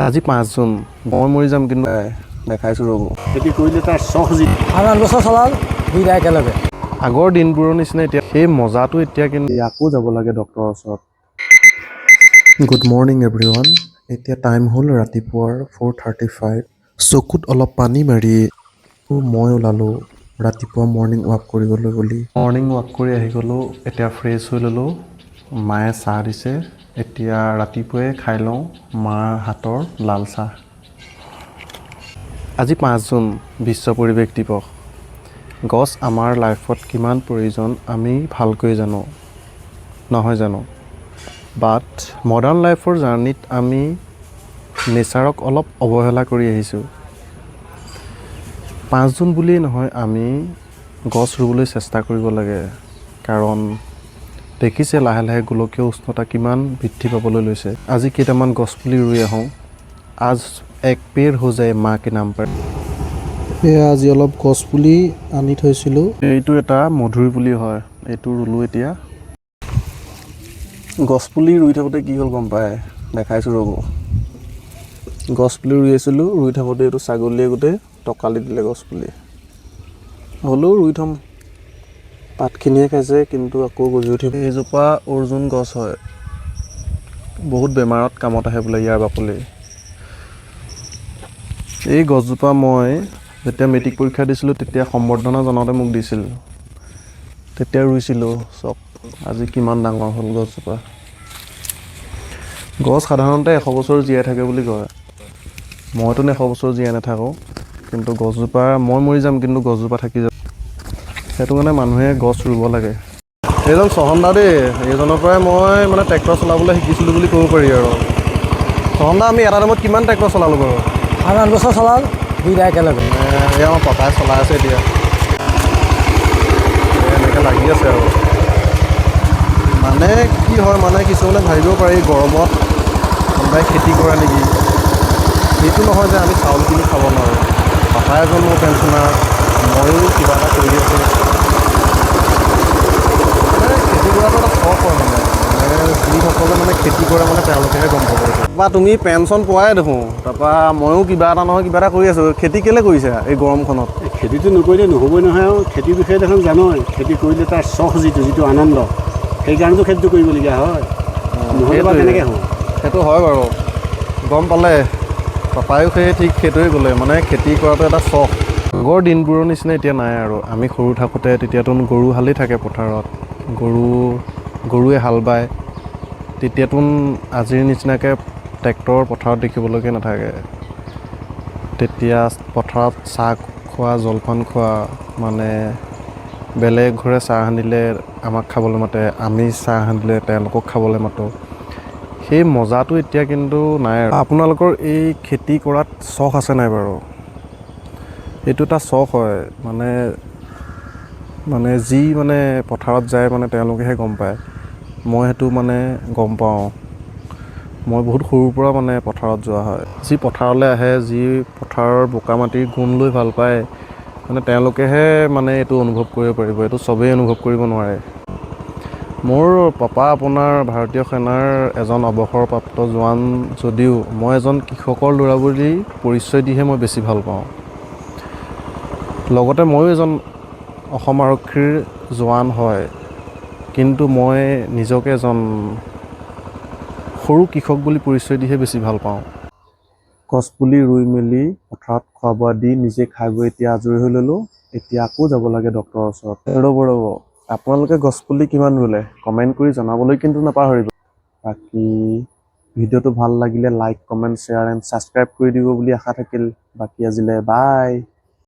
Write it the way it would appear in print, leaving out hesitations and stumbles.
আজি 5 জুন মই মৰি যাম কিন্তু দেখাইছো ৰ'ব খেতি কৰিলে তাৰ চখ যি আৰু 8 বছৰ চলাল দুইটা একেলগে আগৰ দিনবোৰৰ নিচিনা এতিয়া সেই মজাটো এতিয়া কিন্তু আকৌ যাব লাগে ডক্টৰৰ ওচৰত। Good morning everyone. এতিয়া টাইম হ'ল ৰাতিপুৱাৰ 4:35। চকুত অলপ পানী মাৰি মই ওলালোঁ ৰাতিপুৱা মৰ্ণিং ৱাক কৰিবলৈ বুলি। মৰ্ণিং ৱাক কৰি আহি গ'লোঁ, এতিয়া ফ্ৰেছ হৈ ল'লোঁ। মায়ে চাহ দিছে, এতিয়া ৰাতিপুৱাই খাই লওঁ মাৰ হাতৰ লাল চাহ। আজি 5 জুন বিশ্ব পৰিৱেশ দিৱস। গছ আমাৰ লাইফত কিমান প্ৰয়োজন আমি ভালকৈ জানো, নহয় জানো? বাট মডাৰ্ণ লাইফৰ জাৰ্ণিত আমি নেচাৰক অলপ অৱহেলা কৰি আহিছোঁ। 5 জুন বুলিয়েই নহয়, আমি গছ ৰুবলৈ চেষ্টা কৰিব লাগে, কাৰণ দেখিছে লাহে লাহে গোলকীয় উষ্ণতা কিমান বৃদ্ধি পাবলৈ লৈছে। আজি কেইটামান গছপুলি ৰুই আহোঁ। আজ এক পেৰ হৈ যায় মাঁ কে নাম পাৰ। এয়া আজি অলপ গছপুলি আনি থৈছিলোঁ। এইটো এটা মধুৰি পুলি হয়, এইটো ৰুলোঁ এতিয়া। গছপুলি ৰুই থাকোঁতে কি হ'ল গম পায়, দেখাইছোঁ ৰ'ব। গছপুলি ৰুই আছিলোঁ, ৰুই থাকোঁতে এইটো ছাগলীয়ে গোটেই টকালি দিলে গছপুলি। হ'লেও ৰুই থ'ম, পাতখিনিয়ে খাইছে কিন্তু আকৌ গজি উঠিব। এইজোপা অৰ্জুন গছ হয়, বহুত বেমাৰত কামত আহে বোলে ইয়াৰ বাকলি। এই গছজোপা মই যেতিয়া মেট্ৰিক পৰীক্ষা দিছিলোঁ তেতিয়া সম্বৰ্ধনা জনাওঁতে মোক দিছিল, তেতিয়া ৰুইছিলোঁ। চব আজি কিমান ডাঙৰ হ'ল গছজোপা। গছ সাধাৰণতে 100 বছৰ জীয়াই থাকে বুলি কয়, মইতো 100 বছৰ জীয়াই নাথাকোঁ, কিন্তু গছজোপা মই মৰি যাম কিন্তু গছজোপা থাকি যাব। সেইটো কাৰণে মানুহে গছ ৰুব লাগে। এইজন চহন্দা দেই, এইজনৰ পৰাই মই মানে ট্ৰেক্টৰ চলাবলৈ শিকিছিলোঁ বুলি ক'ব পাৰি আৰু। চহন্দা, আমি এটা টাইমত কিমান ট্ৰেক্টৰ চলালোঁ বাৰু? আৰু 8 বছৰ চলাল দুইটা একেলগে। এয়া আমাৰ পাপাই চলাই আছে এতিয়া, এনেকৈ লাগি আছে আৰু। মানে কি হয়, মানে কিছুমানে ভাবিব পাৰি গৰমত কোনোবাই খেতি কৰে নেকি। এইটো নহয় যে আমি চাউল কিনি খাব নোৱাৰোঁ। পাপাই এজন মোৰ পেঞ্চনাৰ, ময়ো কিবা এটা কৰি আছোঁ। মানে খেতি কৰাটো এটা চখ হয়, মানে যিসকলে মানে খেতি কৰে মানে তেওঁলোকেহে গম পাব। বা তুমি পেঞ্চন পোৱাই দেখোঁ, তাৰপৰা ময়ো কিবা এটা নহয় কিবা এটা কৰি আছোঁ। খেতি কেলৈ কৰিছা এই গৰমখনত? খেতিটো নকৰিলে নহ'বই নহয় আৰু। খেতিৰ বিষয়ে দেখোন জানই, খেতি কৰিলে তাৰ চখ যিটো আনন্দ, সেইকাৰণেতো খেতিটো কৰিবলগীয়া হয়, নহ'লে বা কেনেকৈ হ'ব? সেইটো হয় বাৰু, গম পালে। পাপায়ো ঠিক সেইটোৱে ক'লে, মানে খেতি কৰাটো এটা চখ। আগৰ দিনবোৰৰ নিচিনা এতিয়া নাই আৰু। আমি সৰু থাকোঁতে তেতিয়াতো গৰু হালেই থাকে পথাৰত, গৰুৱে হাল বায়। তেতিয়াতো আজিৰ নিচিনাকৈ ট্ৰেক্টৰ পথাৰত দেখিবলৈকে নাথাকে। তেতিয়া পথাৰত চাহ খোৱা, জলপান খোৱা, মানে বেলেগ ঘৰে চাহ ৰান্ধিলে আমাক খাবলৈ মাতে, আমি চাহ ৰান্ধিলে তেওঁলোকক খাবলৈ মাতোঁ। সেই মজাটো এতিয়া কিন্তু নাই আৰু। আপোনালোকৰ এই খেতি কৰাত চখ আছে নাই বাৰু? এইটো এটা চখ হয়, মানে যি মানে পথাৰত যায় মানে তেওঁলোকেহে গম পায়। মই সেইটো মানে গম পাওঁ। মই বহুত সৰুৰ পৰা মানে পথাৰত যোৱা হয়। যি পথাৰলৈ আহে, যি পথাৰৰ বোকা মাটিৰ গুণ লৈ ভাল পায়, মানে তেওঁলোকেহে মানে এইটো অনুভৱ কৰিব পাৰিব। এইটো চবেই অনুভৱ কৰিব নোৱাৰে। মোৰ পাপা আপোনাৰ ভাৰতীয় সেনাৰ এজন অৱসৰপ্ৰাপ্ত জোৱান যদিও মই এজন কৃষকৰ ল'ৰা বুলি পৰিচয় দিহে মই বেছি ভাল পাওঁ। লগতে ময়ো এজন অসম আৰক্ষীৰ জোৱান হয়, কিন্তু মই নিজকে এজন সৰু কৃষক বুলি পৰিচয় দিহে বেছি ভাল পাওঁ। গছপুলি ৰুই মেলি পথাৰত খোৱা বোৱা দি নিজে খাই বৈ এতিয়া আজৰি হৈ ল'লোঁ। এতিয়া আকৌ যাব লাগে ডক্টৰৰ ওচৰত। ৰ'ব, আপোনালোকে গছপুলি কিমান ৰুলে কমেণ্ট কৰি জনাবলৈ কিন্তু নাপাহৰিব। বাকী ভিডিঅ'টো ভাল লাগিলে like, comment, share and subscribe কৰি দিব বুলি আশা থাকিল। বাকী আজিলৈ বাই।